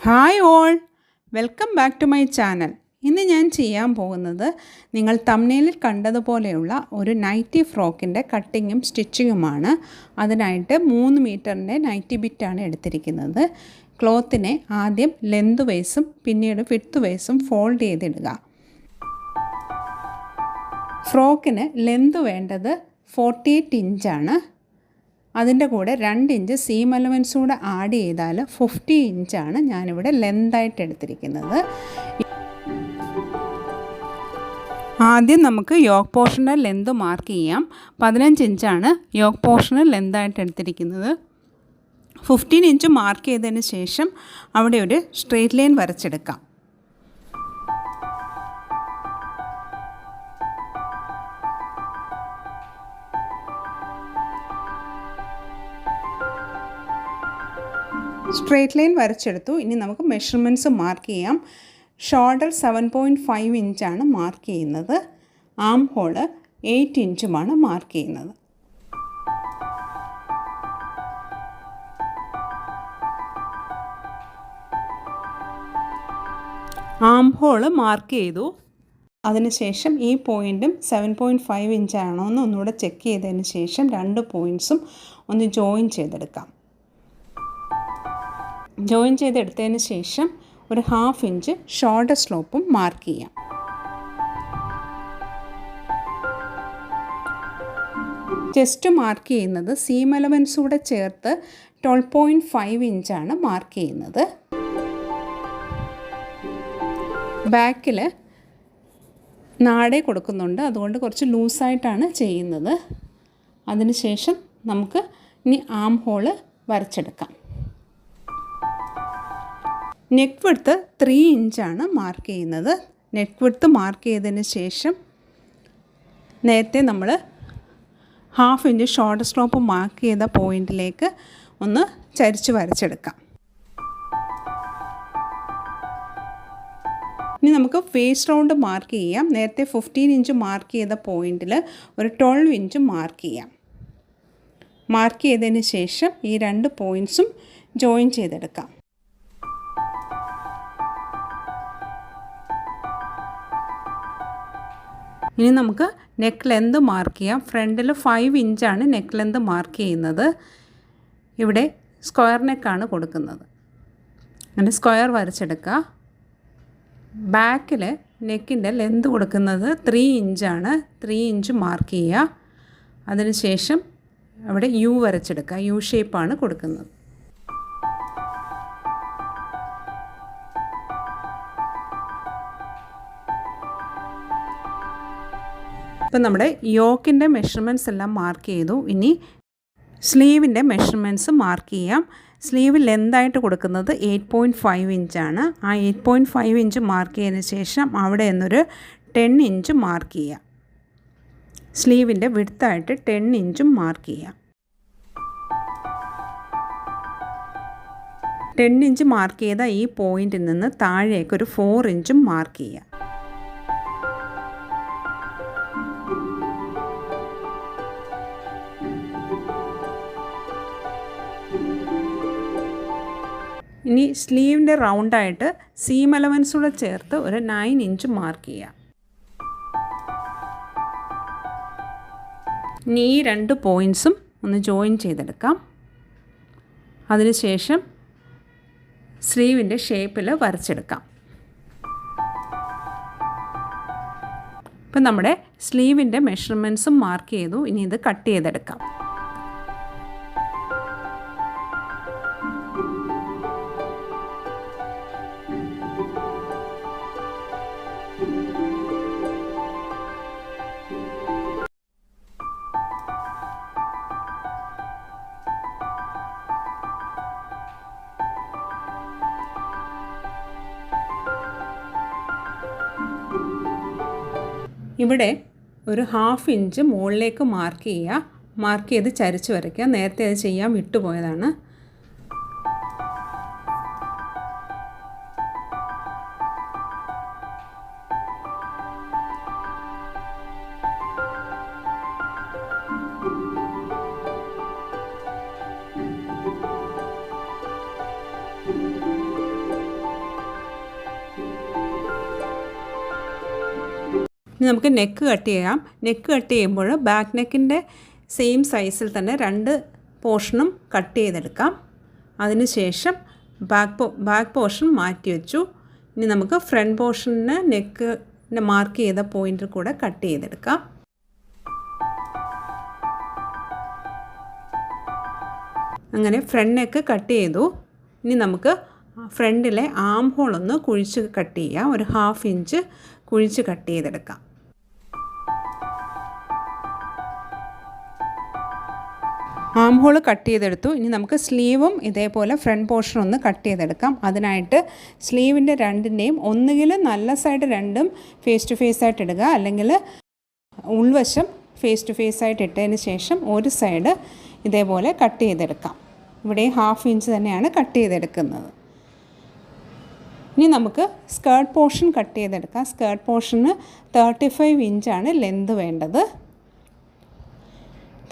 Hi all, welcome back to my channel. ഇന്ന് ഞാൻ ചെയ്യാൻ പോകുന്നത് നിങ്ങൾ തംബ്നെയിലിൽ കണ്ടതുപോലെയുള്ള ഒരു നൈറ്റി ഫ്രോക്കിൻ്റെ കട്ടിങ്ങും സ്റ്റിച്ചിങ്ങുമാണ്. അതിനായിട്ട് 3 മീറ്ററിൻ്റെ നൈറ്റി ബിറ്റാണ് എടുത്തിരിക്കുന്നത്. ക്ലോത്തിനെ ആദ്യം ലെന്ത് വൈസും പിന്നീട് വിഡ്ത്ത് വൈസും ഫോൾഡ് ചെയ്തിടുക. ഫ്രോക്കിന് ലെന്ത് വേണ്ടത് 48 ഇഞ്ചാണ്. അതിൻ്റെ കൂടെ 2 ഇഞ്ച് സീം അലവൻസ് കൂടെ ആഡ് ചെയ്താൽ 50 ഇഞ്ചാണ് ഞാനിവിടെ ലെന്തായിട്ട് എടുത്തിരിക്കുന്നത്. ആദ്യം നമുക്ക് യോക്ക് പോർഷൻ്റെ ലെന്ത് മാർക്ക് ചെയ്യാം. 15 ഇഞ്ചാണ് യോക്ക് പോർഷന് ലെന്തായിട്ട് എടുത്തിരിക്കുന്നത്. 15 ഇഞ്ച് മാർക്ക് ചെയ്തതിന് ശേഷം അവിടെ ഒരു സ്ട്രെയിറ്റ് ലൈൻ വരച്ചെടുക്കാം. സ്ട്രെയിറ്റ് ലൈൻ വരച്ചെടുത്തു. ഇനി നമുക്ക് മെഷർമെൻറ്റ്സ് മാർക്ക് ചെയ്യാം. ഷോൾഡർ 7.5 ഇഞ്ചാണ് മാർക്ക് ചെയ്യുന്നത്. ആം ഹോള് 8 ഇഞ്ചുമാണ് മാർക്ക് ചെയ്യുന്നത്. ആം ഹോള് മാർക്ക് ചെയ്തു. അതിനുശേഷം ഈ പോയിൻറ്റും 7.5 ഇഞ്ചാണോ എന്ന് ഒന്നുകൂടെ ചെക്ക് ചെയ്തതിന് ശേഷം 2 പോയിൻറ്റ്സും ഒന്ന് ജോയിൻ ചെയ്തെടുക്കാം. ജോയിൻ ചെയ്തെടുത്തതിന് ശേഷം ഒരു 1/2 ഇഞ്ച് ഷോൾഡർ സ്ലോപ്പും മാർക്ക് ചെയ്യാം. ചെസ്റ്റ് മാർക്ക് ചെയ്യുന്നത് സീം അലവൻസ് കൂടെ ചേർത്ത് 12.5 ഇഞ്ചാണ് മാർക്ക് ചെയ്യുന്നത്. ബാക്കിൽ നാടേ കൊടുക്കുന്നുണ്ട്, അതുകൊണ്ട് കുറച്ച് ലൂസായിട്ടാണ് ചെയ്യുന്നത്. അതിനുശേഷം നമുക്ക് ഇനി ആം ഹോള് വരച്ചെടുക്കാം. നെക്ക് വിഡ്ത്ത് 3 ഇഞ്ചാണ് മാർക്ക് ചെയ്യുന്നത്. നെക്ക് വിഡ്ത്ത് മാർക്ക് ചെയ്തതിന് ശേഷം നേരത്തെ നമ്മൾ 1/2 ഇഞ്ച് ഷോൾഡർ സ്ലോപ്പ് മാർക്ക് ചെയ്ത പോയിൻറ്റിലേക്ക് ഒന്ന് ചരിച്ച് വരച്ചെടുക്കാം. ഇനി നമുക്ക് വേസ്റ്റ് റൗണ്ട് മാർക്ക് ചെയ്യാം. നേരത്തെ 15 ഇഞ്ച് മാർക്ക് ചെയ്ത പോയിൻറ്റിൽ ഒരു 12 ഇഞ്ച് മാർക്ക് ചെയ്യാം. മാർക്ക് ചെയ്തതിന് ശേഷം ഈ 2 പോയിൻറ്റ്സും ജോയിൻ ചെയ്തെടുക്കാം. ഇനി നമുക്ക് നെക്ക് ലെന്ത് മാർക്ക് ചെയ്യാം. ഫ്രണ്ടിൽ 5 ഇഞ്ചാണ് നെക്ക് ലെന്ത് മാർക്ക് ചെയ്യുന്നത്. ഇവിടെ സ്ക്വയർ നെക്കാണ് കൊടുക്കുന്നത്. അങ്ങനെ സ്ക്വയർ വരച്ചെടുക്കുക. ബാക്കിൽ നെക്കിൻ്റെ ലെന്ത് കൊടുക്കുന്നത് 3 ഇഞ്ചാണ്. 3 ഇഞ്ച് മാർക്ക് ചെയ്യുക. അതിനുശേഷം അവിടെ യു വരച്ചെടുക്കുക. യു ഷേപ്പാണ് കൊടുക്കുന്നത്. ഇപ്പം നമ്മുടെ യോക്കിൻ്റെ മെഷർമെൻറ്റ്സ് എല്ലാം മാർക്ക് ചെയ്തു. ഇനി സ്ലീവിൻ്റെ മെഷർമെൻറ്റ്സ് മാർക്ക് ചെയ്യാം. സ്ലീവ് ലെന്തായിട്ട് കൊടുക്കുന്നത് 8.5 ഇഞ്ചാണ്. ആ 8.5 ഇഞ്ച് മാർക്ക് ചെയ്തതിന് ശേഷം അവിടെ നിന്നൊരു 10 ഇഞ്ച് മാർക്ക് ചെയ്യാം. സ്ലീവിൻ്റെ വിഡ്ത്തായിട്ട് 10 ഇഞ്ചും മാർക്ക് ചെയ്യാം. 10 ഇഞ്ച് മാർക്ക് ചെയ്ത ഈ പോയിൻറ്റിൽ നിന്ന് താഴേക്ക് ഒരു 4 ഇഞ്ചും മാർക്ക് ചെയ്യാം. ഇനി സ്ലീവിൻ്റെ റൗണ്ടായിട്ട് സീം അലവൻസ് കൂടെ ചേർത്ത് ഒരു 9 ഇഞ്ച് മാർക്ക് ചെയ്യാം. ഇനി ഈ 2 പോയിൻറ്റ്സും ഒന്ന് ജോയിൻ ചെയ്തെടുക്കാം. അതിനുശേഷം സ്ലീവിൻ്റെ ഷേപ്പിൽ വരച്ചെടുക്കാം. ഇപ്പം നമ്മുടെ സ്ലീവിൻ്റെ മെഷർമെൻറ്റ്സും മാർക്ക് ചെയ്തു. ഇനി ഇത് കട്ട് ചെയ്തെടുക്കാം. ഇവിടെ ഒരു 1/2 ഇഞ്ച് മുകളിലേക്ക് മാർക്ക് ചെയ്യുക. മാർക്ക് ചെയ്ത് ചരിച്ച് വരയ്ക്കുക. നേരത്തെ അത് ചെയ്യാൻ വിട്ടുപോയതാണ്. ഇനി നമുക്ക് നെക്ക് കട്ട് ചെയ്യാം. നെക്ക് കട്ട് ചെയ്യുമ്പോൾ ബാക്ക് നെക്കിൻ്റെ സെയിം സൈസിൽ തന്നെ 2 പോർഷനും കട്ട് ചെയ്തെടുക്കാം. അതിനുശേഷം ബാക്ക് പോർഷൻ മാറ്റി വെച്ചു. ഇനി നമുക്ക് ഫ്രണ്ട് പോർഷന് നെക്കിന് മാർക്ക് ചെയ്ത പോയിൻ്റിൽ കൂടെ കട്ട് ചെയ്തെടുക്കാം. അങ്ങനെ ഫ്രണ്ട് നെക്ക് കട്ട് ചെയ്തു. ഇനി നമുക്ക് ഫ്രണ്ടിലെ ആം ഹോൾ ഒന്ന് കുഴിച്ച് കട്ട് ചെയ്യാം. ഒരു 1/2 ഇഞ്ച് കുഴിച്ച് കട്ട് ചെയ്തെടുക്കാം. ആം ഹോൾ കട്ട് ചെയ്തെടുത്തു. ഇനി നമുക്ക് സ്ലീവും ഇതേപോലെ ഫ്രണ്ട് പോർഷൻ ഒന്ന് കട്ട് ചെയ്തെടുക്കാം. അതിനായിട്ട് സ്ലീവിൻ്റെ രണ്ടിൻ്റെയും ഒന്നുകിൽ നല്ല സൈഡ് രണ്ടും ഫേസ് ടു ഫേസ് ആയിട്ട് ഇടുക, അല്ലെങ്കിൽ ഉൾവശം ഫേസ് ടു ഫേസ് ആയിട്ട് ഇട്ടതിന് ശേഷം ഒരു സൈഡ് ഇതേപോലെ കട്ട് ചെയ്തെടുക്കാം. ഇവിടെ 1/2 ഇഞ്ച് തന്നെയാണ് കട്ട് ചെയ്തെടുക്കുന്നത്. ഇനി നമുക്ക് സ്കേർട്ട് പോർഷൻ കട്ട് ചെയ്തെടുക്കാം. സ്കേർട്ട് പോർഷന് 35 ഇഞ്ചാണ് ലെന്ത് വേണ്ടത്.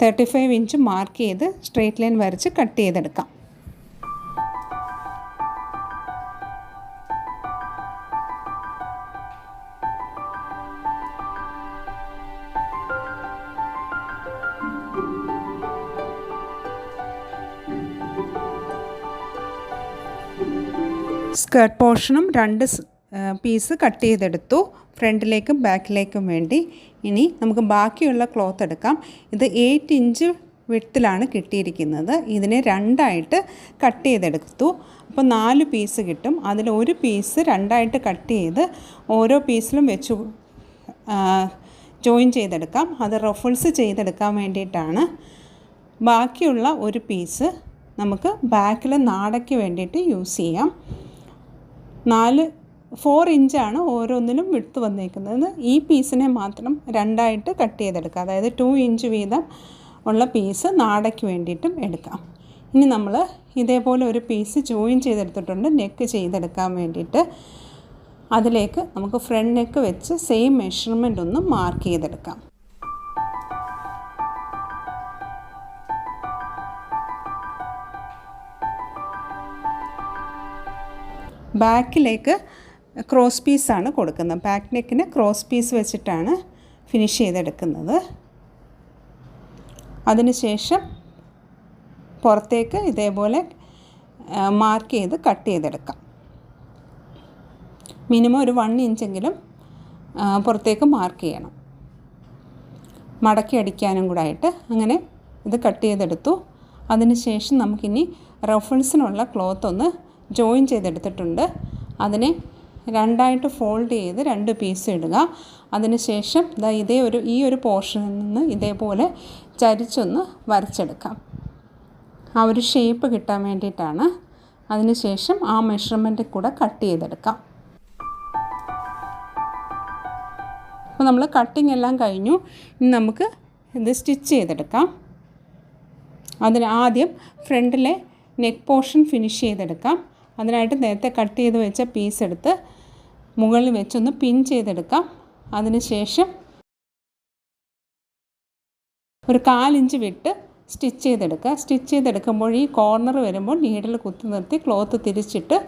35 ഇഞ്ച് മാർക്ക് ചെയ്ത് സ്ട്രെയിറ്റ് ലൈൻ വരച്ച് കട്ട് ചെയ്തെടുക്കാം. സ്കേർട്ട് പോർഷനും 2 പീസ് കട്ട് ചെയ്തെടുത്തു, ഫ്രണ്ടിലേക്കും ബാക്കിലേക്കും വേണ്ടി. ഇനി നമുക്ക് ബാക്കിയുള്ള ക്ലോത്ത് എടുക്കാം. ഇത് 8 ഇഞ്ച് വിഡ്ത്തിലാണ് കിട്ടിയിരിക്കുന്നത്. ഇതിനെ 2ആയിട്ട് കട്ട് ചെയ്തെടുത്തു. അപ്പോൾ 4 പീസ് കിട്ടും. അതിൽ ഒരു പീസ് 2ആയിട്ട് കട്ട് ചെയ്ത് ഓരോ പീസിലും വെച്ച് ജോയിൻ ചെയ്തെടുക്കാം. അത് റഫിൾസ് ചെയ്തെടുക്കാൻ വേണ്ടിയിട്ടാണ്. ബാക്കിയുള്ള ഒരു പീസ് നമുക്ക് ബാക്കിൽ നാടയ്ക്ക് വേണ്ടിയിട്ട് യൂസ് ചെയ്യാം. 4 ഇഞ്ചാണ് ഓരോന്നിലും വിഡ്ത്ത് വന്നേക്കുന്നത്. ഈ പീസിനെ മാത്രം 2ആയിട്ട് കട്ട് ചെയ്തെടുക്കുക. അതായത് 2 ഇഞ്ച് വീതം ഉള്ള പീസ് നാടയ്ക്ക് വേണ്ടിയിട്ടും എടുക്കാം. ഇനി നമ്മൾ ഇതേപോലെ ഒരു പീസ് ജോയിൻ ചെയ്തെടുത്തിട്ടുണ്ട് നെക്ക് ചെയ്തെടുക്കാൻ വേണ്ടിയിട്ട്. അതിലേക്ക് നമുക്ക് ഫ്രണ്ട് നെക്ക് വെച്ച് സെയിം മെഷർമെൻ്റ് ഒന്ന് മാർക്ക് ചെയ്തെടുക്കാം. ബാക്കിലേക്ക് ക്രോസ് പീസാണ് കൊടുക്കുന്നത്. ബാക്ക് നെക്കിന് ക്രോസ് പീസ് വെച്ചിട്ടാണ് ഫിനിഷ് ചെയ്തെടുക്കുന്നത്. അതിനുശേഷം പുറത്തേക്ക് ഇതേപോലെ മാർക്ക് ചെയ്ത് കട്ട് ചെയ്തെടുക്കാം. മിനിമം ഒരു 1 ഇഞ്ചെങ്കിലും പുറത്തേക്ക് മാർക്ക് ചെയ്യണം, മടക്കി അടിക്കാനും കൂടെ ആയിട്ട്. അങ്ങനെ ഇത് കട്ട് ചെയ്തെടുത്തു. അതിനുശേഷം നമുക്കിനി റഫിൾസിനുള്ള ക്ലോത്ത് ഒന്ന് ജോയിൻ ചെയ്തെടുത്തിട്ടുണ്ട്. അതിനെ 2ആയിട്ട് ഫോൾഡ് ചെയ്ത് 2 പീസ് ഇടുക. അതിനുശേഷം ഈ ഒരു പോർഷനിൽ നിന്ന് ഇതേപോലെ ചരിച്ചൊന്ന് വരച്ചെടുക്കാം. ആ ഒരു ഷേപ്പ് കിട്ടാൻ വേണ്ടിയിട്ടാണ്. അതിനുശേഷം ആ മെഷർമെൻറ്റിൽ കൂടെ കട്ട് ചെയ്തെടുക്കാം. അപ്പോൾ നമ്മൾ കട്ടിങ് എല്ലാം കഴിഞ്ഞു. ഇനി നമുക്ക് ഇത് സ്റ്റിച്ച് ചെയ്തെടുക്കാം. അതിന് ആദ്യം ഫ്രണ്ടിലെ നെക്ക് പോർഷൻ ഫിനിഷ് ചെയ്തെടുക്കാം. അതിനായിട്ട് നേരത്തെ കട്ട് ചെയ്ത് വെച്ച പീസ് എടുത്ത് മുകളിൽ വെച്ചൊന്ന് പിൻ ചെയ്തെടുക്കാം. അതിനുശേഷം ഒരു 1/4 ഇഞ്ച് വിട്ട് സ്റ്റിച്ച് ചെയ്തെടുക്കുക. സ്റ്റിച്ച് ചെയ്തെടുക്കുമ്പോൾ ഈ കോർണർ വരുമ്പോൾ നീഡിൽ കുത്തി നിർത്തി ക്ലോത്ത് തിരിച്ചിട്ട്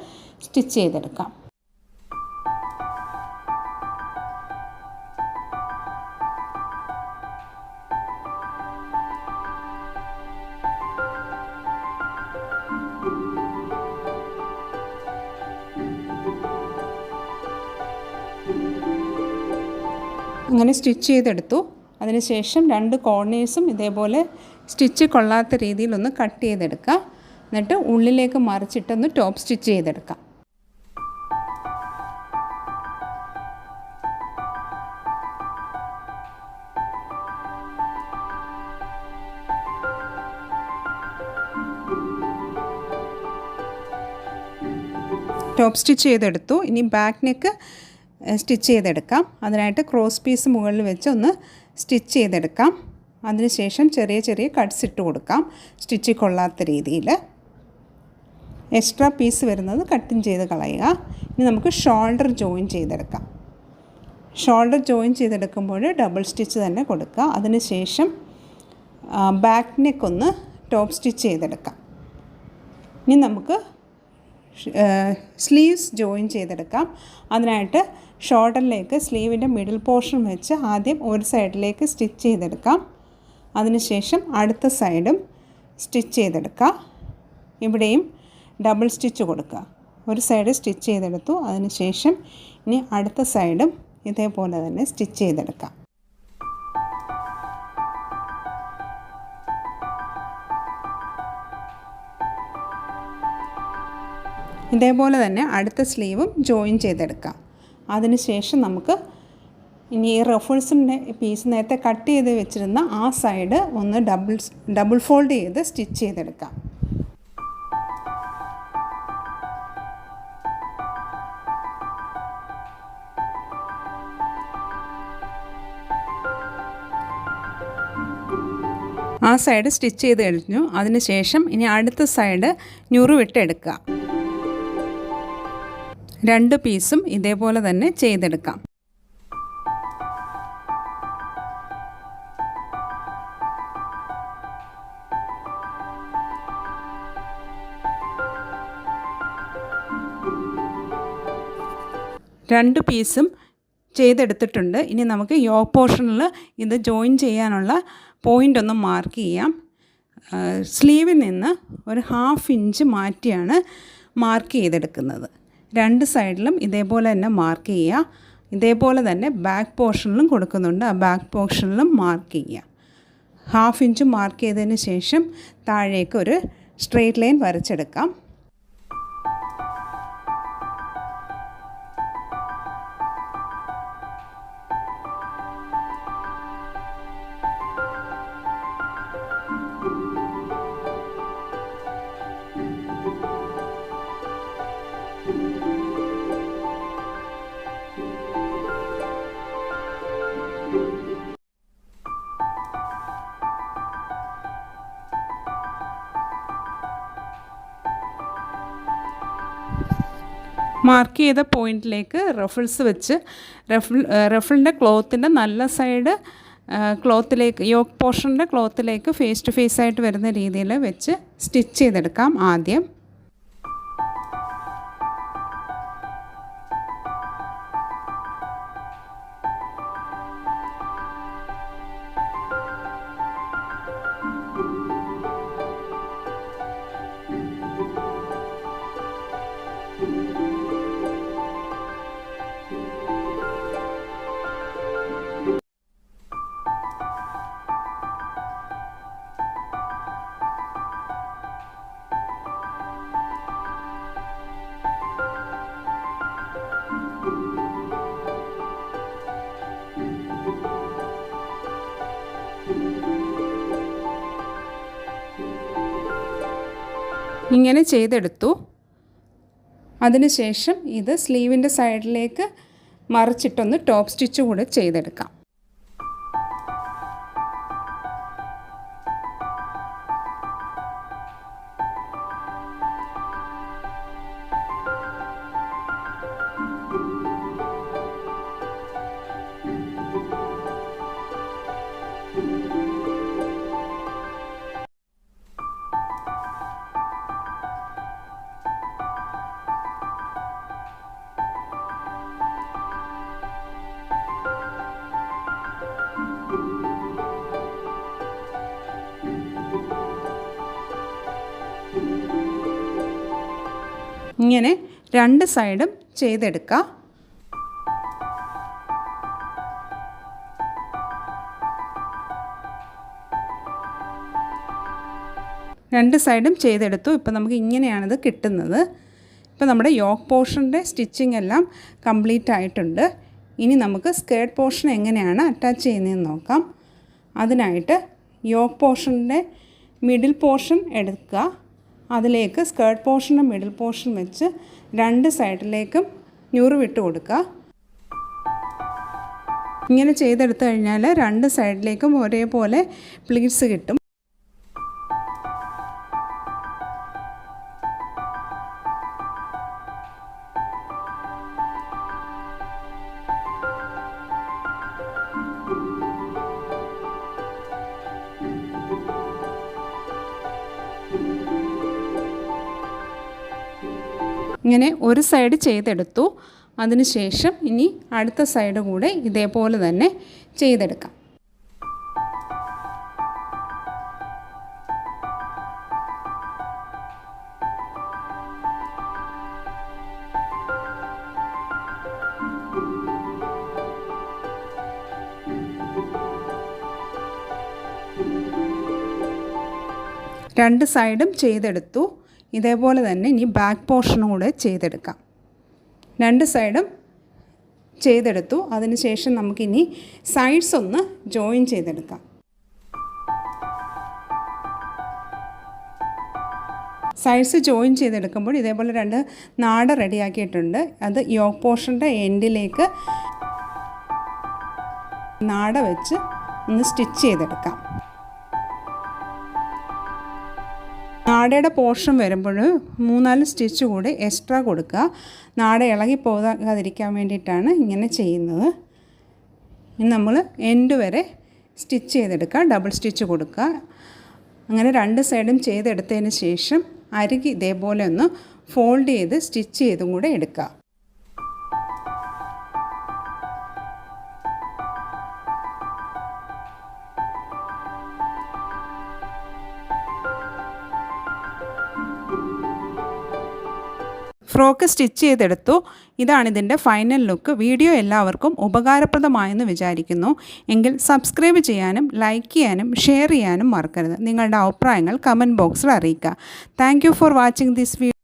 സ്റ്റിച്ച് ചെയ്തെടുക്കാം. അങ്ങനെ സ്റ്റിച്ച് ചെയ്തെടുത്തു. അതിനുശേഷം 2 കോർണേഴ്സും ഇതേപോലെ സ്റ്റിച്ച് കൊള്ളാത്ത രീതിയിലൊന്ന് കട്ട് ചെയ്തെടുക്കുക. എന്നിട്ട് ഉള്ളിലേക്ക് മറിച്ചിട്ടൊന്ന് ടോപ്പ് സ്റ്റിച്ച് ചെയ്തെടുക്കാം. ടോപ്പ് സ്റ്റിച്ച് ചെയ്തെടുത്തു. ഇനി ബാക്ക് നെക്ക് സ്റ്റിച്ച് ചെയ്തെടുക്കാം. അതിനായിട്ട് ക്രോസ് പീസ് മുകളിൽ വെച്ച് ഒന്ന് സ്റ്റിച്ച് ചെയ്തെടുക്കാം. അതിനുശേഷം ചെറിയ ചെറിയ കട്ട്സ് ഇട്ട് കൊടുക്കാം, സ്റ്റിച്ച് കൊള്ളാത്ത രീതിയിൽ. എക്സ്ട്രാ പീസ് വരുന്നത് കട്ടിങ് ചെയ്ത് കളയുക. ഇനി നമുക്ക് ഷോൾഡർ ജോയിൻ ചെയ്തെടുക്കാം. ഷോൾഡർ ജോയിൻ ചെയ്തെടുക്കുമ്പോൾ ഡബിൾ സ്റ്റിച്ച് തന്നെ കൊടുക്കുക. അതിനുശേഷം ബാക്ക് നെക്ക് ഒന്ന് ടോപ്പ് സ്റ്റിച്ച് ചെയ്തെടുക്കാം. ഇനി നമുക്ക് സ്ലീവ്സ് ജോയിൻ ചെയ്തെടുക്കാം. അതിനായിട്ട് ഷോൾഡറിലേക്ക് സ്ലീവിൻ്റെ മിഡിൽ പോർഷൻ വെച്ച് ആദ്യം ഒരു സൈഡിലേക്ക് സ്റ്റിച്ച് ചെയ്തെടുക്കാം. അതിനുശേഷം അടുത്ത സൈഡും സ്റ്റിച്ച് ചെയ്തെടുക്കാം. ഇവിടെയും ഡബിൾ സ്റ്റിച്ച് കൊടുക്കുക. ഒരു സൈഡ് സ്റ്റിച്ച് ചെയ്തെടുത്തു. അതിനുശേഷം ഇനി അടുത്ത സൈഡും ഇതേപോലെ തന്നെ സ്റ്റിച്ച് ചെയ്തെടുക്കാം. ഇതേപോലെ തന്നെ അടുത്ത സ്ലീവും ജോയിൻ ചെയ്തെടുക്കാം. അതിനുശേഷം നമുക്ക് ഇനി ഈ റഫിൾസിൻ്റെ പീസ് നേരത്തെ കട്ട് ചെയ്ത് വെച്ചിരുന്ന ആ സൈഡ് ഒന്ന് ഡബിൾ ഫോൾഡ് ചെയ്ത് സ്റ്റിച്ച് ചെയ്തെടുക്കാം. ആ സൈഡ് സ്റ്റിച്ച് ചെയ്ത് കഴിഞ്ഞു. അതിനുശേഷം ഇനി അടുത്ത സൈഡ് ഞുറുവിട്ടെടുക്കുക. രണ്ട് പീസും ഇതേപോലെ തന്നെ ചെയ്തെടുക്കാം. രണ്ട് പീസും ചെയ്തെടുത്തിട്ടുണ്ട്. ഇനി നമുക്ക് യോക്ക് പോർഷനിൽ ഇത് ജോയിൻ ചെയ്യാനുള്ള പോയിൻ്റ് ഒന്ന് മാർക്ക് ചെയ്യാം. സ്ലീവിൽ നിന്ന് ഒരു 1/2 ഇഞ്ച് മാറ്റിയാണ് മാർക്ക് ചെയ്തെടുക്കുന്നത്. രണ്ട് സൈഡിലും ഇതേപോലെ തന്നെ മാർക്ക് ചെയ്യുക. ഇതേപോലെ തന്നെ ബാക്ക് പോർഷനിലും കൊടുക്കുന്നുണ്ട്. ആ ബാക്ക് പോർഷനിലും മാർക്ക് ചെയ്യുക. 1/2 ഇഞ്ച് മാർക്ക് ചെയ്തതിന് ശേഷം താഴേക്ക് ഒരു സ്ട്രെയിറ്റ് ലൈൻ വരച്ചെടുക്കാം. മാർക്ക് ചെയ്ത പോയിൻറ്റിലേക്ക് റഫിൾസ് വെച്ച് റഫിളിൻ്റെ ക്ലോത്തിൻ്റെ നല്ല സൈഡ് ക്ലോത്തിലേക്ക് യോക്ക് പോർഷൻ്റെ ക്ലോത്തിലേക്ക് ഫേസ് ടു ഫേസ് ആയിട്ട് വരുന്ന രീതിയിൽ വെച്ച് സ്റ്റിച്ച് ചെയ്തെടുക്കാം ആദ്യം. ഇങ്ങനെ ചെയ്തെടുത്തു. അതിനുശേഷം ഇത് സ്ലീവിൻ്റെ സൈഡിലേക്ക് മറിച്ചിട്ടൊന്ന് ടോപ്പ് സ്റ്റിച്ച് കൂടെ ചെയ്തെടുക്കാം. ഇങ്ങനെ രണ്ട് സൈഡും ചെയ്തെടുക്കുക. രണ്ട് സൈഡും ചെയ്തെടുത്തു. ഇപ്പോൾ നമുക്ക് ഇങ്ങനെയാണിത് കിട്ടുന്നത്. ഇപ്പോൾ നമ്മുടെ യോക്ക് പോർഷൻ്റെ സ്റ്റിച്ചിങ് എല്ലാം കംപ്ലീറ്റ് ആയിട്ടുണ്ട്. ഇനി നമുക്ക് സ്കേർട്ട് പോർഷൻ എങ്ങനെയാണ് അറ്റാച്ച് ചെയ്യുന്നതെന്ന് നോക്കാം. അതിനായിട്ട് യോക്ക് പോർഷൻ്റെ മിഡിൽ പോർഷൻ എടുക്കുക. അതിലേക്ക് സ്കേർട്ട് പോർഷൻ്റെ മിഡിൽ പോർഷൻ വെച്ച് രണ്ട് സൈഡിലേക്കും ഞുറുവിട്ട് കൊടുക്കുക. ഇങ്ങനെ ചെയ്തെടുത്തു കഴിഞ്ഞാൽ രണ്ട് സൈഡിലേക്കും ഒരേപോലെ പ്ലീറ്റ്സ് കിട്ടും. ഇങ്ങനെ ഒരു സൈഡ് ചെയ്തെടുത്തു. അതിനുശേഷം ഇനി അടുത്ത സൈഡ് കൂടെ ഇതേപോലെ തന്നെ ചെയ്തെടുക്കാം. രണ്ട് സൈഡും ചെയ്തെടുത്തു. ഇതേപോലെ തന്നെ ഇനി ബാക്ക് പോർഷനും കൂടെ ചെയ്തെടുക്കാം. രണ്ട് സൈഡും ചെയ്തെടുത്തു. അതിനുശേഷം നമുക്കിനി സൈഡ്സ് ഒന്ന് ജോയിൻ ചെയ്തെടുക്കാം. സൈഡ്സ് ജോയിൻ ചെയ്തെടുക്കുമ്പോൾ ഇതേപോലെ രണ്ട് നാട റെഡിയാക്കിയിട്ടുണ്ട്. അത് യോക്ക് പോർഷൻ്റെ എൻഡിലേക്ക് നാട വെച്ച് ഒന്ന് സ്റ്റിച്ച് ചെയ്തെടുക്കാം. നാടയുടെ പോർഷൻ വരുമ്പോൾ 3-4 സ്റ്റിച്ച് കൂടി എക്സ്ട്രാ കൊടുക്കുക. നാട ഇളകി പോകാതിരിക്കാൻ വേണ്ടിയിട്ടാണ് ഇങ്ങനെ ചെയ്യുന്നത്. ഇനി നമ്മൾ എൻഡ് വരെ സ്റ്റിച്ച് ചെയ്തെടുക്കുക. ഡബിൾ സ്റ്റിച്ച് കൊടുക്കുക. അങ്ങനെ രണ്ട് സൈഡും ചെയ്തെടുത്തതിന് ശേഷം അരികെ ഇതേപോലെ ഒന്ന് ഫോൾഡ് ചെയ്ത് സ്റ്റിച്ച് ചെയ്തും കൂടെ എടുക്കുക. ഫ്രോക്ക് സ്റ്റിച്ച് ചെയ്തെടുത്തു. ഇതാണിതിൻ്റെ ഫൈനൽ ലുക്ക്. വീഡിയോ എല്ലാവർക്കും ഉപകാരപ്രദമായെന്ന് വിചാരിക്കുന്നു. എങ്കിൽ സബ്സ്ക്രൈബ് ചെയ്യാനും ലൈക്ക് ചെയ്യാനും ഷെയർ ചെയ്യാനും മറക്കരുത്. നിങ്ങളുടെ അഭിപ്രായങ്ങൾ കമൻറ്റ് ബോക്സിൽ അറിയിക്കുക. Thank you for watching this video.